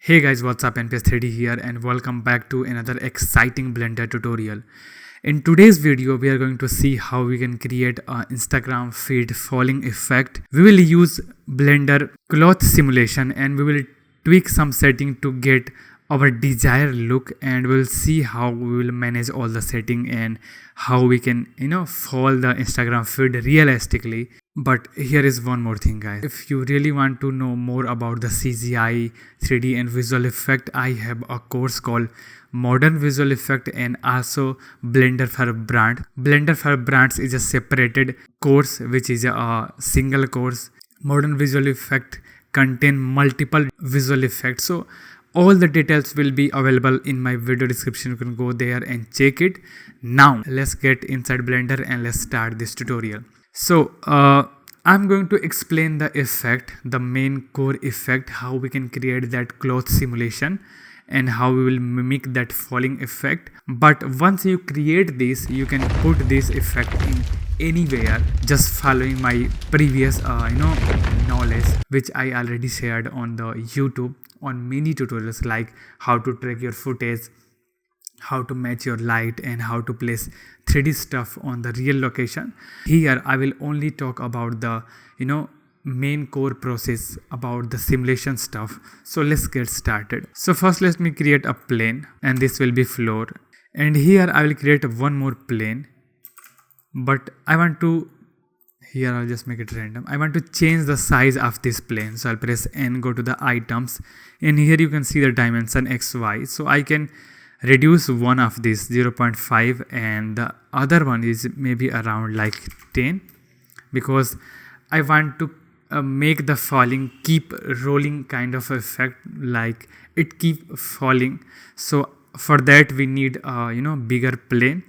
Hey guys, what's up? NPS3D here and welcome back to another exciting Blender tutorial. In today's video, we are going to see how we can create an Instagram feed falling effect. We will use Blender cloth simulation and we will tweak some setting to get our desired look, and we'll see how we will manage all the setting and how we can fall the Instagram feed realistically. But here is one more thing, guys. If you really want to know more about the CGI, 3D and visual effect, I have a course called Modern Visual Effect and also Blender for Brand. Blender for Brands is a separated course which is a single course. Modern Visual Effect contain multiple visual effects. So all the details will be available in my video description. You can go there and check it. Now let's get inside Blender and let's start this tutorial. So I'm going to explain the effect, the main core effect, how we can create that cloth simulation and how we will mimic that falling effect. But once you create this, you can put this effect in anywhere just following my previous knowledge which I already shared on the YouTube on many tutorials, like how to track your footage, how to match your light, and how to place 3D stuff on the real location. Here I will only talk about the main core process about the simulation stuff. So let's get started. So first let me create a plane, and this will be floor, and here I will create one more plane, but I want to, here I'll just make it random. I want to change the size of this plane, so I'll press N, go to the items, and here you can see the dimension XY. So I can reduce one of these 0.5 and the other one is maybe around like 10, because I want to make the falling keep rolling kind of effect, like it keep falling. So for that we need a bigger plane,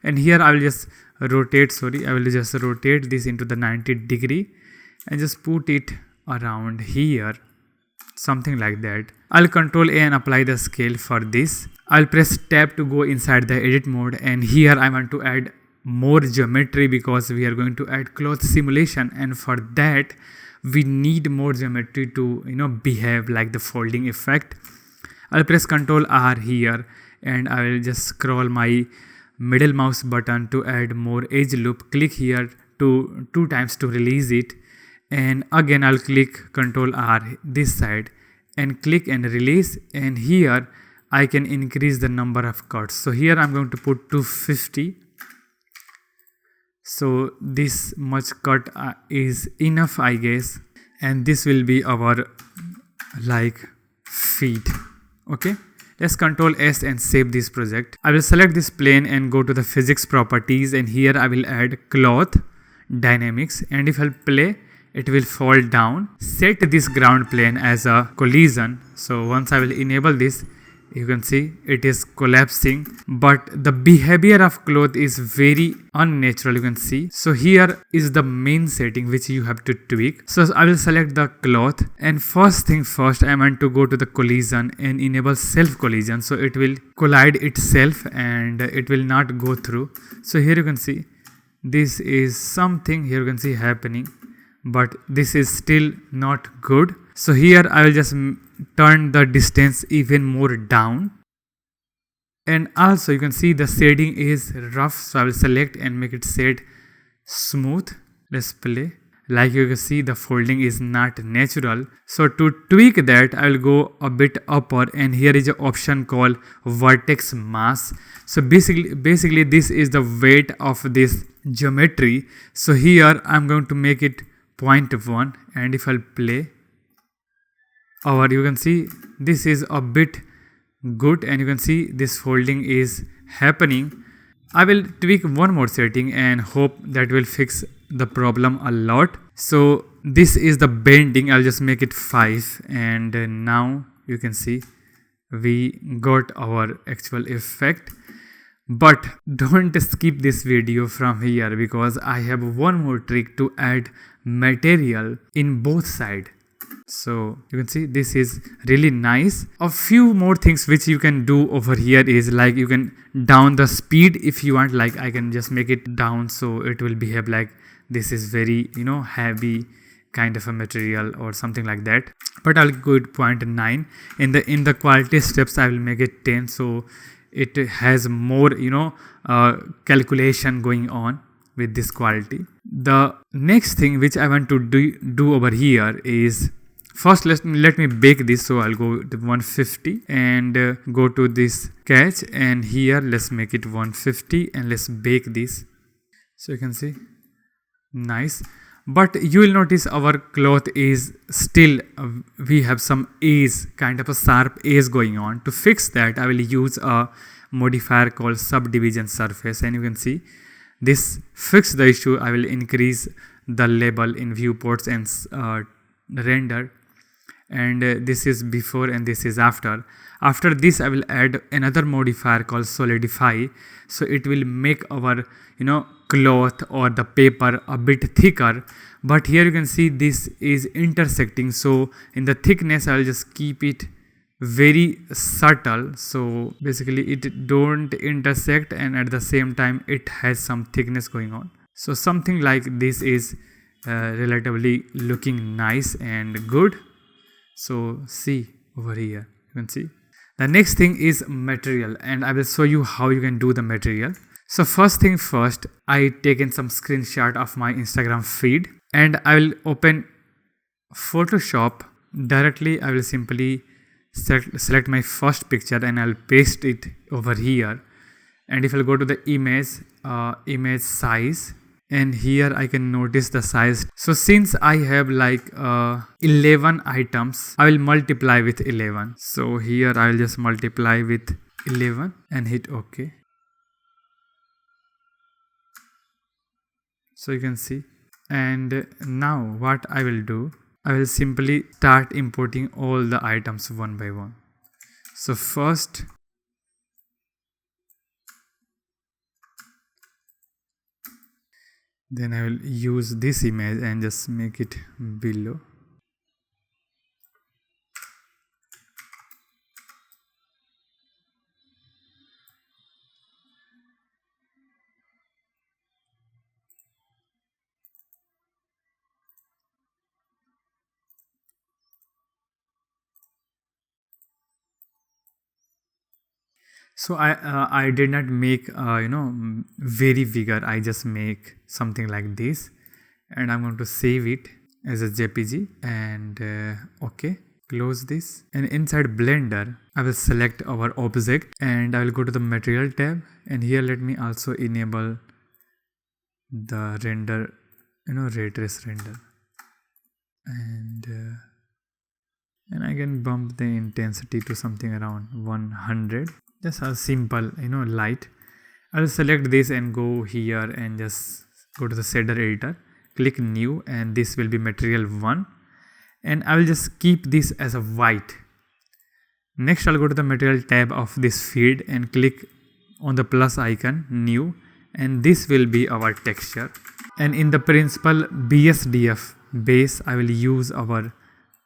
and here I will just rotate this into the 90-degree and just put it around here, something like that. I'll Control A and apply the scale for this. I'll press tab to go inside the edit mode, and here I want to add more geometry because we are going to add cloth simulation, and for that we need more geometry to behave like the folding effect. I'll press Control R here and I will just scroll my middle mouse button to add more edge loop. Click here to 2 times to release it, and again I'll click Control R this side and click and release, and here I can increase the number of cuts. So here I'm going to put 250. So this much cut is enough, I guess, and this will be our like feed. Okay, let's Control S and save this project. I will select this plane and go to the physics properties, and here I will add cloth dynamics, and if I play, it will fall down. Set this ground plane as a collision. So once I will enable this, you can see it is collapsing, but the behavior of cloth is very unnatural, you can see. So here is the main setting which you have to tweak. So I will select the cloth, and first thing first, I want to go to the collision and enable self collision, so it will collide itself and it will not go through. So here you can see this is something here you can see happening, but this is still not good. So here I will just turn the distance even more down, and also you can see the shading is rough, so I will select and make it shade smooth. Let's play. Like you can see, the folding is not natural. So to tweak that, I will go a bit upper, and here is an option called vertex mass. So basically this is the weight of this geometry. So here I'm going to make it 0.1, and if I'll play, or you can see this is a bit good, and you can see this folding is happening. I will tweak one more setting and hope that will fix the problem a lot. So this is the bending. I'll just make it 5, and now you can see we got our actual effect. But don't skip this video from here, because I have one more trick to add material in both sides. So you can see this is really nice. A few more things which you can do over here is, like, you can down the speed if you want. Like I can just make it down so it will behave like this is very heavy kind of a material or something like that, but I'll go to 0.9. In the quality steps I will make it 10, so it has more calculation going on with this quality. The next thing which I want to do over here is, first let me bake this. So I'll go to 150 and go to this catch, and here let's make it 150 and let's bake this. So you can see, nice. But you will notice our cloth is still we have some edge, kind of a sharp edge going on. To fix that, I will use a modifier called subdivision surface, and you can see this fix the issue. I will increase the label in viewports and render, and this is before and this is after. After this I will add another modifier called solidify, so it will make our cloth or the paper a bit thicker. But here you can see this is intersecting, so in the thickness I will just keep it very subtle, so basically it don't intersect and at the same time it has some thickness going on. So something like this is relatively looking nice and good. So see over here, you can see. The next thing is material, and I will show you how you can do the material. So first thing first, I taken some screenshot of my Instagram feed, and I will open Photoshop directly. I will simply select my first picture and I'll paste it over here. And if I'll go to the image size, and here I can notice the size. So since I have like 11 items, I will multiply with 11. So here I will just multiply with 11 and hit OK. So you can see. And now what I will do, I will simply start importing all the items one by one. So first, then I will use this image and just make it below. So I did not make very bigger. I just make something like this, and I'm going to save it as a JPG and okay, close this. And inside Blender, I will select our object and I will go to the material tab, and here let me also enable the render, ray trace render, and I can bump the intensity to something around 100. Just a simple light. I will select this and go here and just go to the shader editor, click new, and this will be material 1, and I will just keep this as a white. Next I'll go to the material tab of this feed and click on the plus icon, new, and this will be our texture. And in the principal BSDF base, I will use our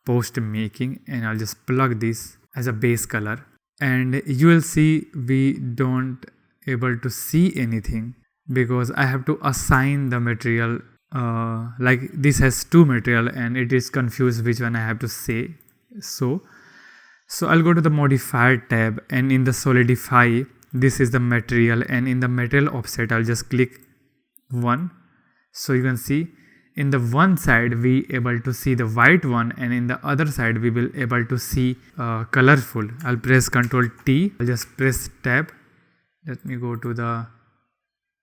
post making, and I'll just plug this as a base color. And you will see we don't able to see anything because I have to assign the material, like this has 2 material and it is confused which one I have to say. So I'll go to the modifier tab, and in the solidify, this is the material, and in the material offset I'll just click 1. So you can see in the one side we able to see the white one, and in the other side we will able to see colorful. I'll press Ctrl T. I'll just press tab. Let me go to the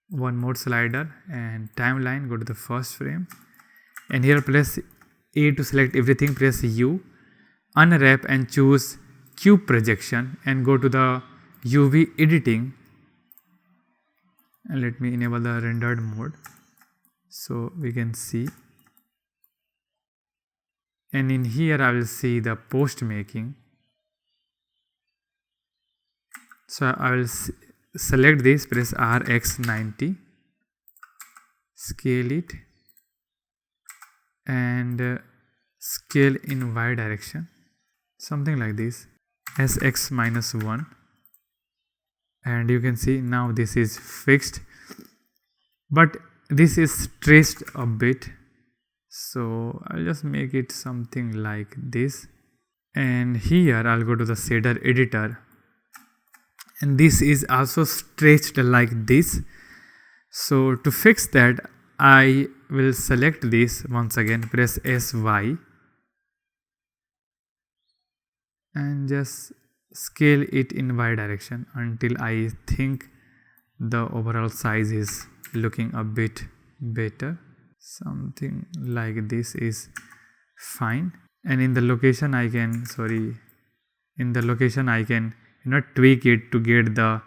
one more slider and timeline. Go to the first frame, and here press A to select everything. Press U, unwrap and choose cube projection, and go to the UV editing, and let me enable the rendered mode. So we can see, and in here I will see the post making. So I will select this, press RX90, scale it, and scale in Y direction, something like this, SX-1, and you can see now this is fixed, but this is stretched a bit, So I'll just make it something like this, and here I'll go to the shader editor, and this is also stretched like this. So to fix that, I will select this once again, press SY, and just scale it in Y direction until I think the overall size is looking a bit better. Something like this is fine. And in the location I can tweak it to get the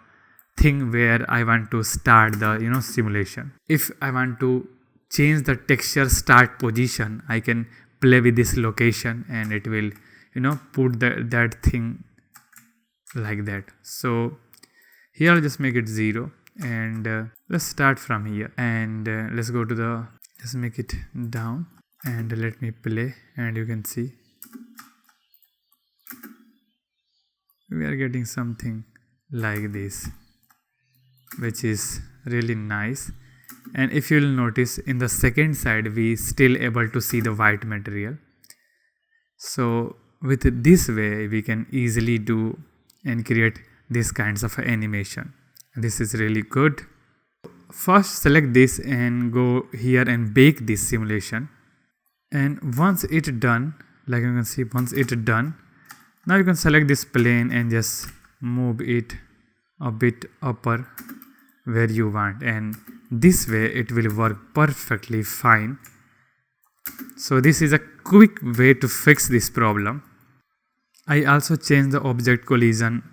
thing where I want to start the simulation. If I want to change the texture start position, I can play with this location and it will put that thing like that. So here I'll just make it 0, and let's start from here, and let's go to just make it down, and let me play, and you can see we are getting something like this, which is really nice. And if you'll notice, in the second side we still able to see the white material. So with this way we can easily do and create these kinds of animation. This is really good. First select this and go here and bake this simulation, and once it's done, like you can see, once it's done, now you can select this plane and just move it a bit upper where you want, and this way it will work perfectly fine. So this is a quick way to fix this problem. I also changed the object collision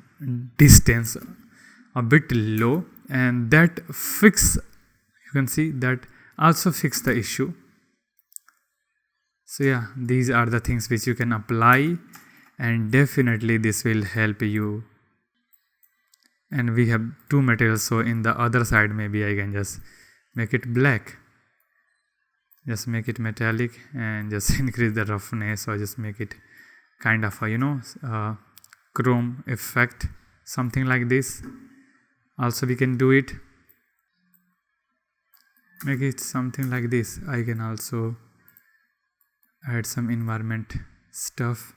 distance a bit low, and that you can see that also fix the issue. So yeah, these are the things which you can apply, and definitely this will help you. And we have two materials, so in the other side maybe I can just make it black, just make it metallic, and just increase the roughness, or just make it kind of a chrome effect, something like this. Also we can do it, make it something like this. I can also add some environment stuff,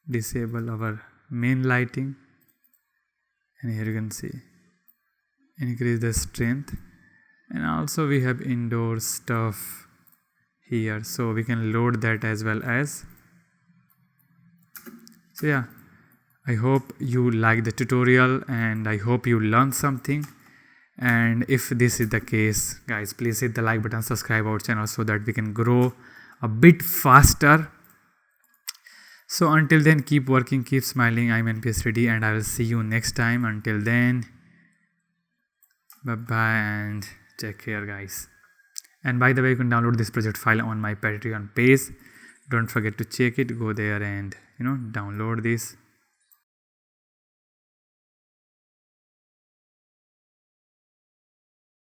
disable our main lighting, and here you can see increase the strength, and also we have indoor stuff here, so we can load that as well as. So yeah, I hope you like the tutorial, and I hope you learned something. And if this is the case, guys, please hit the like button, subscribe our channel so that we can grow a bit faster. So until then, keep working, keep smiling. I'm NPS3D, and I will see you next time. Until then, bye bye and take care, guys. And by the way, you can download this project file on my Patreon page. Don't forget to check it, go there and download this.